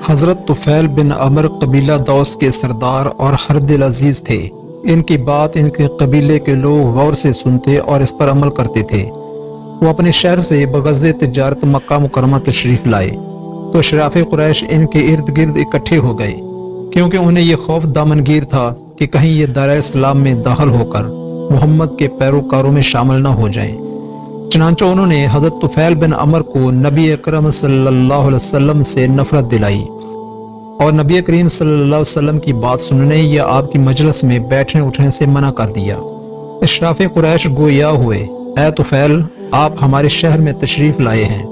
حضرت طفیل بن عمر قبیلہ دوس کے سردار اور ہر دل عزیز تھے۔ ان کی بات ان کے قبیلے کے لوگ غور سے سنتے اور اس پر عمل کرتے تھے۔ وہ اپنے شہر سے بغرض تجارت مکہ مکرمہ تشریف لائے تو اشراف قریش ان کے ارد گرد اکٹھے ہو گئے، کیونکہ انہیں یہ خوف دامنگیر تھا کہ کہیں یہ دارِ اسلام میں داخل ہو کر محمد کے پیروکاروں میں شامل نہ ہو جائیں۔ چنانچہ انہوں نے حضرت طفیل بن عمر کو نبی اکرم صلی اللہ علیہ وسلم سے نفرت دلائی اور نبی کریم صلی اللہ علیہ وسلم کی بات سننے یا آپ کی مجلس میں بیٹھنے اٹھنے سے منع کر دیا۔ اشراف قریش گویا ہوئے، اے طفیل، آپ ہمارے شہر میں تشریف لائے ہیں۔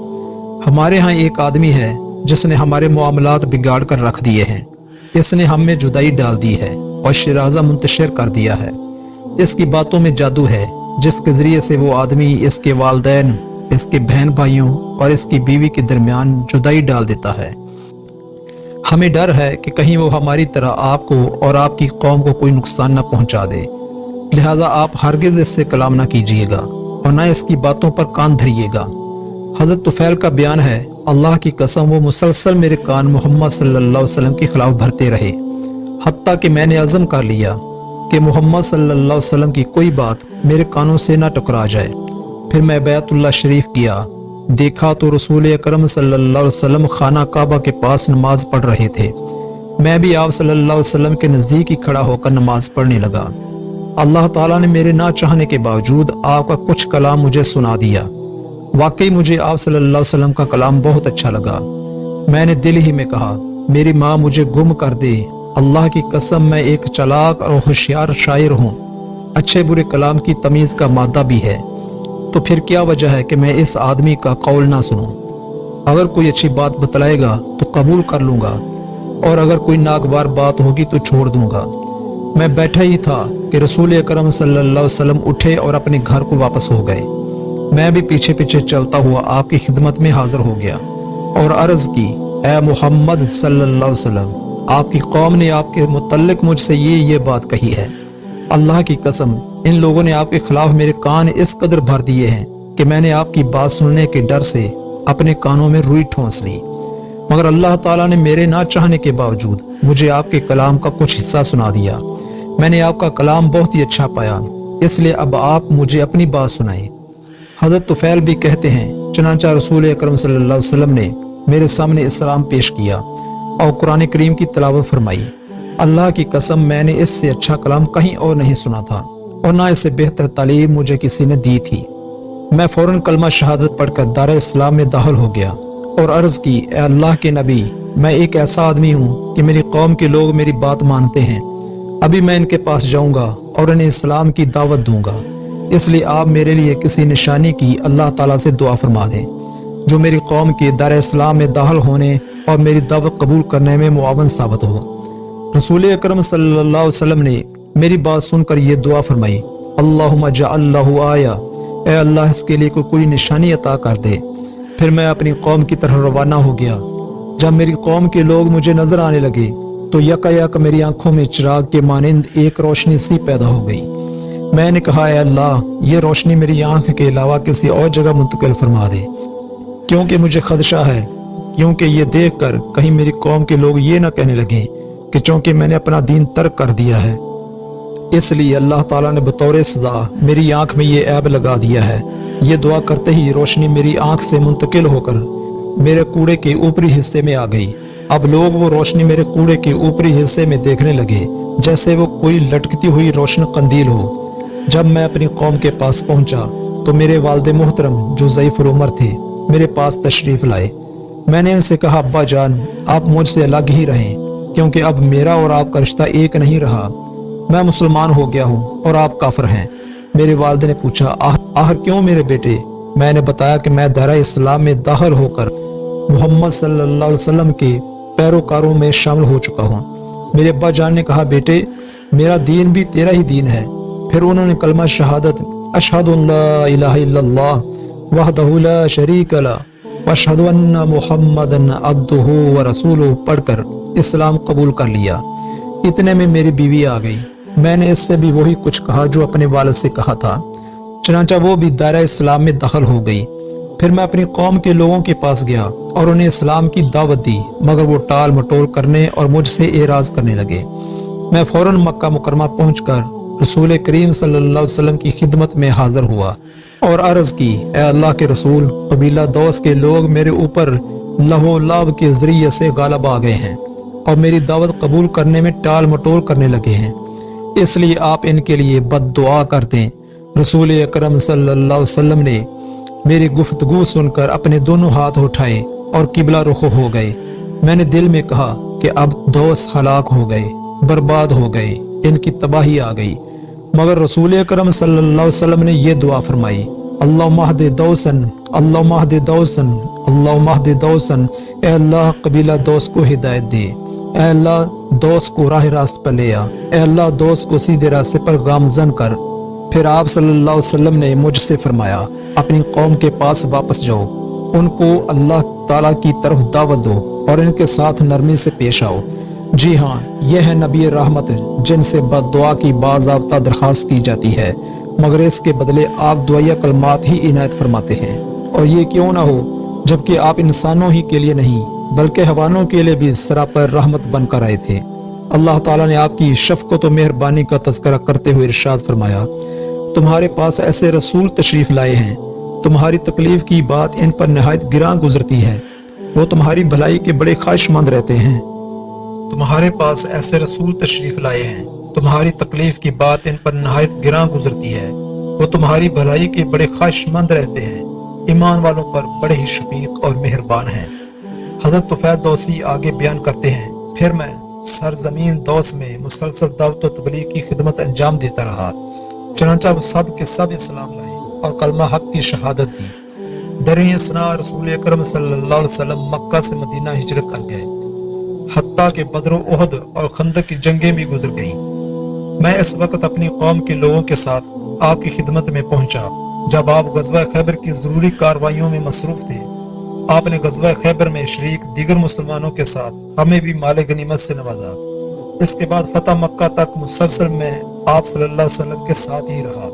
ہمارے ہاں ایک آدمی ہے جس نے ہمارے معاملات بگاڑ کر رکھ دیے ہیں۔ اس نے ہم میں جدائی ڈال دی ہے اور شرازہ منتشر کر دیا ہے۔ اس کی باتوں میں جادو ہے جس کے ذریعے سے وہ آدمی اس کے والدین، اس کے بہن بھائیوں اور اس کی بیوی کے درمیان جدائی ڈال دیتا ہے۔ ہمیں ڈر ہے کہ کہیں وہ ہماری طرح آپ کو اور آپ کی قوم کو کوئی نقصان نہ پہنچا دے، لہذا آپ ہرگز اس سے کلام نہ کیجیے گا اور نہ اس کی باتوں پر کان دھریے گا۔ حضرت طفیل کا بیان ہے، اللہ کی قسم وہ مسلسل میرے کان محمد صلی اللہ علیہ وسلم کے خلاف بھرتے رہے، حتیٰ کہ میں نے عزم کر لیا کہ محمد صلی اللہ علیہ وسلم کی کوئی بات میرے کانوں سے نہ ٹکرا جائے۔ پھر میں بیت اللہ شریف گیا، دیکھا تو رسول اکرم صلی اللہ علیہ وسلم خانہ کعبہ کے پاس نماز پڑھ رہے تھے۔ میں بھی آپ صلی اللہ علیہ وسلم کے نزدیک ہی کھڑا ہو کر نماز پڑھنے لگا۔ اللہ تعالیٰ نے میرے نہ چاہنے کے باوجود آپ کا کچھ کلام مجھے سنا دیا۔ واقعی مجھے آپ صلی اللہ علیہ وسلم کا کلام بہت اچھا لگا۔ میں نے دل ہی میں کہا، میری ماں مجھے گم کر دے، اللہ کی قسم میں ایک چالاک اور ہوشیار شاعر ہوں، اچھے برے کلام کی تمیز کا مادہ بھی ہے، تو پھر کیا وجہ ہے کہ میں اس آدمی کا قول نہ سنوں؟ اگر کوئی اچھی بات بتلائے گا تو قبول کر لوں گا، اور اگر کوئی ناگوار بات ہوگی تو چھوڑ دوں گا۔ میں بیٹھا ہی تھا کہ رسول اکرم صلی اللہ علیہ وسلم اٹھے اور اپنے گھر کو واپس ہو گئے۔ میں بھی پیچھے پیچھے چلتا ہوا آپ کی خدمت میں حاضر ہو گیا اور عرض کی، اے محمد صلی اللہ علیہ وسلم، آپ کی قوم نے آپ کے متعلق مجھ سے یہ بات کہی ہے۔ اللہ کی قسم ان لوگوں نے آپ کے خلاف میرے کان اس قدر بھر دیے ہیں کہ میں نے آپ کی بات سننے کے ڈر سے اپنے کانوں میں روئی ٹھونس لی، مگر اللہ تعالیٰ نے میرے نہ چاہنے کے باوجود مجھے آپ کے کلام کا کچھ حصہ سنا دیا۔ میں نے آپ کا کلام بہت ہی اچھا پایا، اس لیے اب آپ مجھے اپنی بات سنائیں۔ حضرت طفیل بھی کہتے ہیں، چنانچہ رسول اکرم صلی اللہ علیہ وسلم نے میرے سامنے اسلام پیش کیا اور قرآن کریم کی تلاوت فرمائی۔ اللہ کی قسم میں نے اس سے اچھا کلام کہیں اور نہیں سنا تھا، اور نہ اس سے بہتر تعلیم مجھے کسی نے دی تھی۔ میں فوراً کلمہ شہادت پڑھ کر دار اسلام میں داخل ہو گیا اور عرض کی، اے اللہ کے نبی، میں ایک ایسا آدمی ہوں کہ میری قوم کے لوگ میری بات مانتے ہیں۔ ابھی میں ان کے پاس جاؤں گا اور انہیں اسلام کی دعوت دوں گا، اس لیے آپ میرے لیے کسی نشانی کی اللہ تعالیٰ سے دعا فرما دیں جو میری قوم کے دار اسلام میں داخل ہونے اور میری دعوت قبول کرنے میں معاون ثابت ہو۔ رسول اکرم صلی اللہ علیہ وسلم نے میری بات سن کر یہ دعا فرمائی، اللہم اجعل لہ آیا، اے اللہ اس کے لیے کوئی نشانی عطا کر دے۔ پھر میں اپنی قوم کی طرح روانہ ہو گیا۔ جب میری قوم کے لوگ مجھے نظر آنے لگے تو یک میری آنکھوں میں چراغ کے مانند ایک روشنی سی پیدا ہو گئی۔ میں نے کہا، اے اللہ، یہ روشنی میری آنکھ کے علاوہ کسی اور جگہ منتقل فرما دے، کیونکہ مجھے خدشہ ہے، کیونکہ یہ دیکھ کر کہیں میری قوم کے لوگ یہ نہ کہنے لگیں کہ چونکہ میں نے اپنا دین ترک کر دیا ہے، اس لیے اللہ تعالیٰ نے بطور سزا میری آنکھ میں یہ عیب لگا دیا ہے۔ یہ دعا کرتے ہی روشنی میری آنکھ سے منتقل ہو کر میرے کوڑے کے اوپری حصے میں آ گئی۔ اب لوگ وہ روشنی میرے کوڑے کے اوپری حصے میں دیکھنے لگے جیسے وہ کوئی لٹکتی ہوئی روشن قندیل ہو۔ جب میں اپنی قوم کے پاس پہنچا تو میرے والد محترم جو ضعیف العمر تھے میرے پاس تشریف لائے۔ میں نے ان سے کہا، ابا جان، آپ مجھ سے الگ ہی رہیں، کیونکہ اب میرا اور آپ کا رشتہ ایک نہیں رہا۔ میں مسلمان ہو گیا ہوں اور آپ کافر ہیں۔ میرے والد نے پوچھا، آخر کیوں میرے بیٹے؟ میں نے بتایا کہ میں دائرہ اسلام میں داخل ہو کر محمد صلی اللہ علیہ وسلم کے پیروکاروں میں شامل ہو چکا ہوں۔ میرے ابا جان نے کہا، بیٹے، میرا دین بھی تیرا ہی دین ہے۔ پھر انہوں نے کلمہ شہادت اشہد ان لا الہ الا اللہ وحدہ لا شریک لہ واشہد ان محمدا عبدہ ورسولہ پڑھ کر اسلام قبول کر لیا۔ اتنے میں میری بیوی آ گئی۔ میں نے اس سے بھی وہی کچھ کہا جو اپنے والد سے کہا تھا، چنانچہ وہ بھی دائرہ اسلام میں داخل ہو گئی۔ پھر میں اپنی قوم کے لوگوں کے پاس گیا اور انہیں اسلام کی دعوت دی، مگر وہ ٹال مٹول کرنے اور مجھ سے اعراض کرنے لگے۔ میں فوراً مکہ مکرمہ پہنچ کر رسول کریم صلی اللہ علیہ وسلم کی خدمت میں حاضر ہوا اور عرض کی، اے اللہ کے رسول، قبیلہ دوس کے لوگ میرے اوپر لہو لعب کے ذریعے سے غالب آ گئے ہیں اور میری دعوت قبول کرنے میں ٹال مٹول کرنے لگے ہیں، اس لیے آپ ان کے لیے بد دعا کر دیں۔ رسول اکرم صلی اللہ علیہ وسلم نے میری گفتگو سن کر اپنے دونوں ہاتھ اٹھائے اور قبلہ رخ ہو گئے۔ میں نے دل میں کہا کہ اب دوس ہلاک ہو گئے، برباد ہو گئے، ان کی تباہی آ گئی، مگر رسول اکرم صلی اللہ علیہ وسلم نے یہ دعا فرمائی، اللہم اہد دوسن، اللہم اہد دوسن، اللہم اہد دوسن، اے اللہ قبیلہ دوس کو ہدایت دے، اے اللہ دوس کو راہ راست پر لے آ، اے اللہ دوس کو سیدھے راستے پر گامزن کر۔ پھر آپ صلی اللہ علیہ وسلم نے مجھ سے فرمایا، اپنی قوم کے پاس واپس جاؤ، ان کو اللہ تعالیٰ کی طرف دعوت دو اور ان کے ساتھ نرمی سے پیش آؤ۔ جی ہاں، یہ ہے نبی رحمت جن سے بد دعا کی باضابطہ درخواست کی جاتی ہے، مگر اس کے بدلے آپ دعائیہ کلمات ہی عنایت فرماتے ہیں، اور یہ کیوں نہ ہو جبکہ آپ انسانوں ہی کے لیے نہیں بلکہ حیوانوں کے لیے بھی سراپر رحمت بن کر آئے تھے۔ اللہ تعالیٰ نے آپ کی شفقت و مہربانی کا تذکرہ کرتے ہوئے ارشاد فرمایا، تمہارے پاس ایسے رسول تشریف لائے ہیں، تمہاری تکلیف کی بات ان پر نہایت گراں گزرتی ہے، وہ تمہاری بھلائی کے بڑے خواہش مند رہتے ہیں۔ تمہارے پاس ایسے رسول تشریف لائے ہیں، تمہاری تکلیف کی بات ان پر نہایت گراں گزرتی ہے، وہ تمہاری بھلائی کے بڑے خواہش مند رہتے ہیں، ایمان والوں پر بڑے ہی شفیق اور مہربان ہیں۔ حضرت طفیل دوسی آگے بیان کرتے ہیں، پھر میں سرزمین دوس میں مسلسل دعوت و تبلیغ کی خدمت انجام دیتا رہا، چنانچہ وہ سب کے سب اسلام لائے اور کلمہ حق کی شہادت دی۔ دریں اثنا رسول اکرم صلی اللہ علیہ وسلم مکہ سے مدینہ ہجرت کر گئے، حتیٰ کہ بدر و احد اور خندق کی جنگیں بھی گزر گئیں۔ میں اس وقت اپنی قوم کے لوگوں کے ساتھ آپ کی خدمت میں پہنچا جب آپ غزوہ خیبر کی ضروری کارروائیوں میں مصروف تھے۔ آپ نے غزوہ خیبر میں شریک دیگر مسلمانوں کے ساتھ ہمیں بھی مال غنیمت سے نوازا۔ اس کے بعد فتح مکہ تک مسلسل میں آپ صلی اللہ علیہ وسلم کے ساتھ ہی رہا۔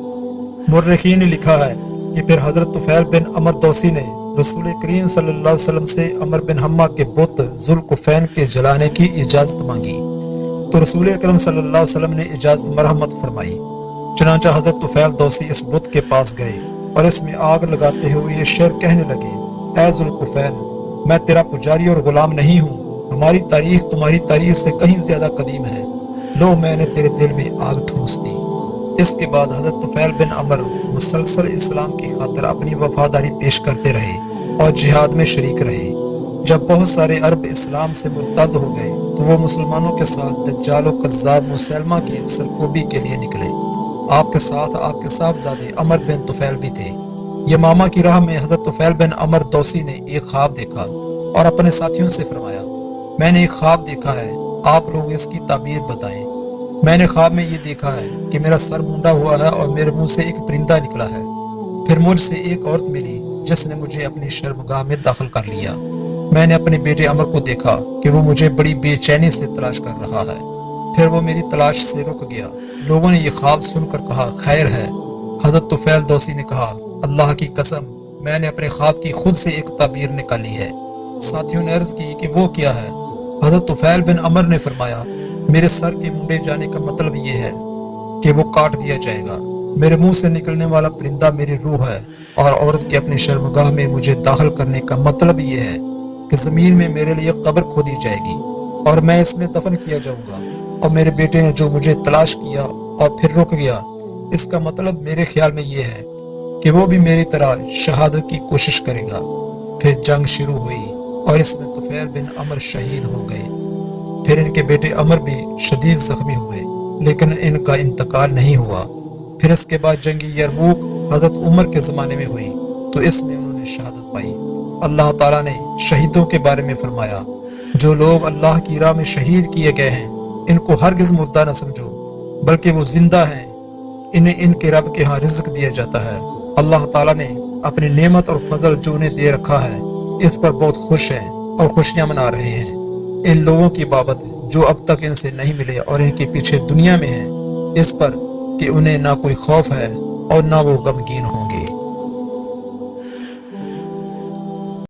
مورخین نے لکھا ہے کہ پھر حضرت طفیل بن عمر دوسی نے رسول کریم صلی اللہ علیہ وسلم سے عمر بن حمہ کے بت ذوالکفین کے جلانے کی اجازت مانگی، تو رسول اکرم صلی اللہ علیہ وسلم نے اجازت مرحمت فرمائی۔ چنانچہ حضرت طفیل دوسی اس بت کے پاس گئے اور اس میں آگ لگاتے ہوئے یہ شعر کہنے لگے، اے ذوالکفین، میں تیرا پجاری اور غلام نہیں ہوں، ہماری تاریخ تمہاری تاریخ سے کہیں زیادہ قدیم ہے، لو میں نے تیرے دل میں آگ ٹھونس دی۔ اس کے بعد حضرت طفیل بن عمر مسلسل اسلام کی خاطر اپنی وفاداری پیش کرتے رہے اور جہاد میں شریک رہے۔ جب بہت سارے عرب اسلام سے مرتد ہو گئے تو وہ مسلمانوں کے ساتھ دجال و کذاب مسیلمہ کی سرکوبی کے لیے نکلے۔ آپ کے ساتھ آپ کے صاحبزادے عمر بن طفیل بھی تھے۔ یمامہ کی راہ میں حضرت طفیل بن عمر دوسی نے ایک خواب دیکھا اور اپنے ساتھیوں سے فرمایا، میں نے ایک خواب دیکھا ہے، آپ لوگ اس کی تعبیر بتائیں۔ میں نے خواب میں یہ دیکھا ہے کہ میرا سر مونڈا ہوا ہے اور میرے منہ سے ایک پرندہ نکلا ہے، پھر مجھ سے ایک عورت ملی جس نے مجھے اپنی شرمگاہ میں داخل کر لیا۔ میں نے اپنے بیٹے عمر کو دیکھا کہ وہ مجھے بڑی بے چینی سے تلاش کر رہا ہے، پھر وہ میری تلاش سے رک گیا۔ لوگوں نے یہ خواب سن کر کہا خیر ہے۔ حضرت طفیل دوسی نے کہا، اللہ کی قسم میں نے اپنے خواب کی خود سے ایک تعبیر نکالی ہے۔ ساتھیوں نے عرض کی کہ وہ کیا ہے؟ حضرت طفیل بن عمر نے فرمایا، میرے سر کے منڈے جانے کا مطلب یہ ہے کہ وہ کاٹ دیا جائے گا، میرے منہ سے نکلنے والا پرندہ میری روح ہے، اور عورت کے اپنی شرمگاہ میں مجھے داخل کرنے کا مطلب یہ ہے کہ زمین میں میرے لیے قبر کھودی جائے گی اور میں اس میں دفن کیا جاؤں گا، اور میرے بیٹے نے جو مجھے تلاش کیا اور پھر رک گیا، اس کا مطلب میرے خیال میں یہ ہے کہ وہ بھی میری طرح شہادت کی کوشش کرے گا۔ پھر جنگ شروع ہوئی اور اس میں طفیل بن عمر شہید ہو گئے۔ پھر ان کے بیٹے عمر بھی شدید زخمی ہوئے لیکن ان کا انتقال نہیں ہوا۔ پھر اس کے بعد جنگ یرموک حضرت عمر کے زمانے میں ہوئی تو اس میں انہوں نے شہادت پائی۔ اللہ تعالیٰ نے شہیدوں کے بارے میں فرمایا، جو لوگ اللہ کی راہ میں شہید کیے گئے ہیں ان کو ہرگز مردہ نہ سمجھو بلکہ وہ زندہ ہیں، انہیں ان کے رب کے ہاں رزق دیا جاتا ہے۔ اللہ تعالیٰ نے اپنی نعمت اور فضل جو انہیں دے رکھا ہے اس پر بہت خوش ہیں اور خوشیاں منا رہے ہیں۔ ان لوگوں کی بابت جو اب تک ان سے نہیں ملے اور ان کے پیچھے دنیا میں ہیں، اس پر کہ انہیں نہ کوئی خوف ہے اور نہ وہ غمگین ہوں گے۔